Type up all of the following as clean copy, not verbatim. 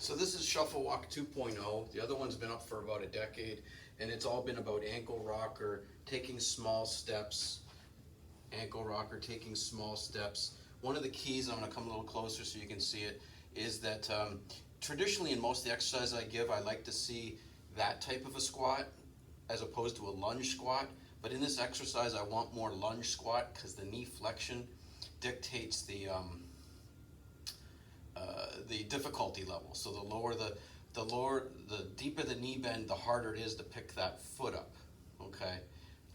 So this is Shuffle Walk 2.0. The other one's been up for about a decade, and it's all been about ankle rocker, taking small steps, ankle rocker, taking small steps. One of the keys, I'm going to come a little closer so you can see it, is that traditionally in most of the exercises I give, I like to see that type of a squat as opposed to a lunge squat. But in this exercise, I want more lunge squat because the knee flexion dictates the difficulty level. So the deeper the knee bend, the harder it is to pick that foot up. Okay,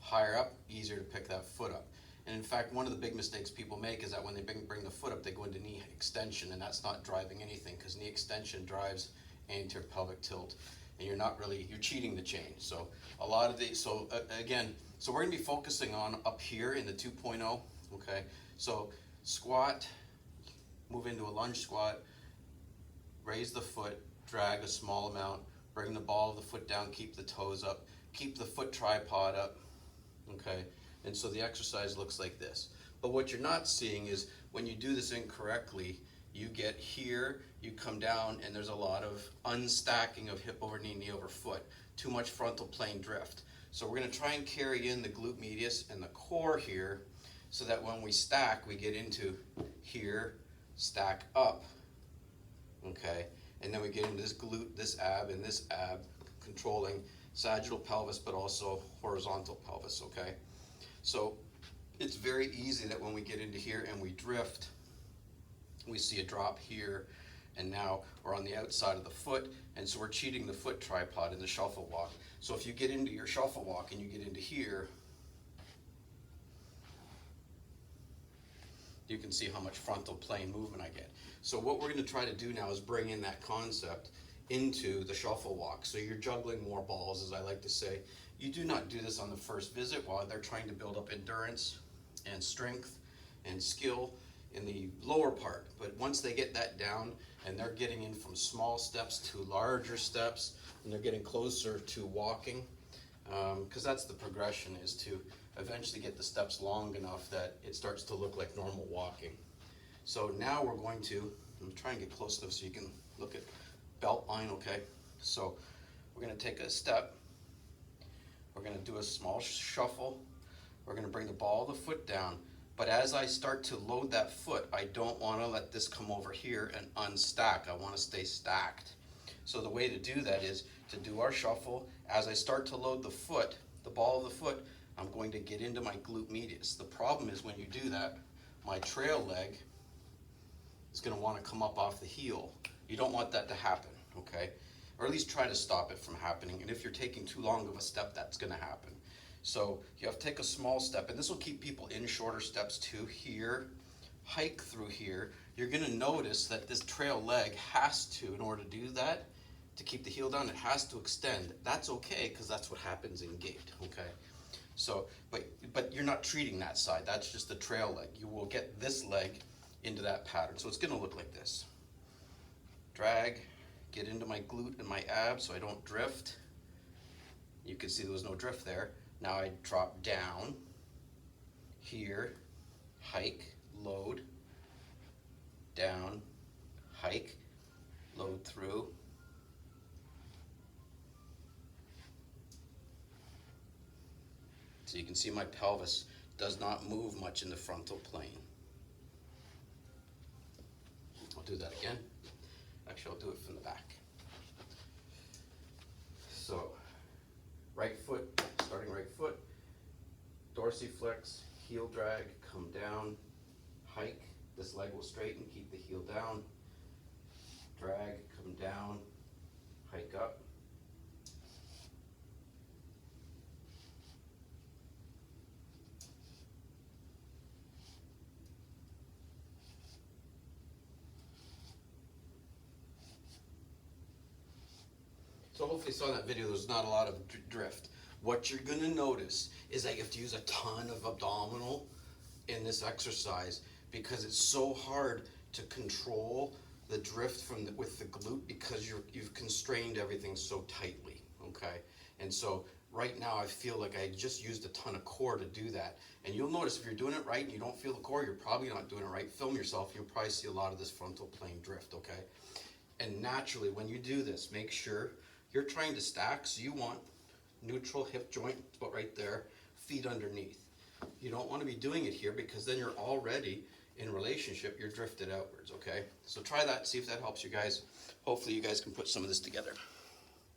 higher up, easier to pick that foot up. And in fact, one of the big mistakes people make is that when they bring the foot up, they go into knee extension, and that's not driving anything because knee extension drives anterior pelvic tilt, and you're cheating the change. So a lot of these, so we're gonna be focusing on up here in the 2.0. Okay, so squat, move into a lunge squat, raise the foot, drag a small amount, bring the ball of the foot down, keep the toes up, keep the foot tripod up, okay? And so the exercise looks like this. But what you're not seeing is when you do this incorrectly, you get here, you come down, and there's a lot of unstacking of hip over knee, knee over foot, too much frontal plane drift. So we're gonna try and carry in the glute medius and the core here so that when we stack, we get into here, stack up, okay? And then we get into this glute, this ab, and this ab, controlling sagittal pelvis, but also horizontal pelvis, okay? So it's very easy that when we get into here and we drift, we see a drop here, and now we're on the outside of the foot, and so we're cheating the foot tripod in the shuffle walk. So if you get into your shuffle walk and you get into here, you can see how much frontal plane movement I get. So what we're going to try to do now is bring in that concept into the shuffle walk. So you're juggling more balls, as I like to say. You do not do this on the first visit while they're trying to build up endurance and strength and skill in the lower part. But once they get that down and they're getting in from small steps to larger steps, and they're getting closer to walking, because that's the progression, is to eventually get the steps long enough that it starts to look like normal walking. So now we're going to, I'm trying to get close enough so you can look at belt line, okay? So we're gonna take a step, we're gonna do a small shuffle, we're gonna bring the ball of the foot down, but as I start to load that foot, I don't wanna let this come over here and unstack. I wanna stay stacked. So the way to do that is to do our shuffle. As I start to load the foot, the ball of the foot, I'm going to get into my glute medius. The problem is when you do that, my trail leg is going to want to come up off the heel. You don't want that to happen, okay? Or at least try to stop it from happening. And if you're taking too long of a step, that's going to happen. So you have to take a small step, and this will keep people in shorter steps too. Here, hike through here. You're going to notice that this trail leg has to, in order to do that, to keep the heel down, it has to extend. That's okay, because that's what happens in gait, okay? So, but you're not treating that side. That's just the trail leg. You will get this leg into that pattern. So it's going to look like this. Drag, get into my glute and my abs so I don't drift. You can see there was no drift there. Now I drop down, here, hike, load, down, hike, load through. So you can see my pelvis does not move much in the frontal plane. I'll do that again. Actually, I'll do it from the back. So, right foot, starting right foot, dorsiflex, heel drag, come down, hike. This leg will straighten, keep the heel down, drag, come down, hike up. So hopefully you saw in that video there's not a lot of drift. What you're gonna notice is that you have to use a ton of abdominal in this exercise because it's so hard to control the drift with the glute because you've constrained everything so tightly, okay? And so right now I feel like I just used a ton of core to do that. And you'll notice if you're doing it right and you don't feel the core, you're probably not doing it right. Film yourself, you'll probably see a lot of this frontal plane drift, okay? And naturally, when you do this, make sure you're trying to stack, so you want neutral hip joint, but right there, feet underneath. You don't want to be doing it here because then you're already in relationship, you're drifted outwards, okay? So try that, see if that helps you guys. Hopefully you guys can put some of this together.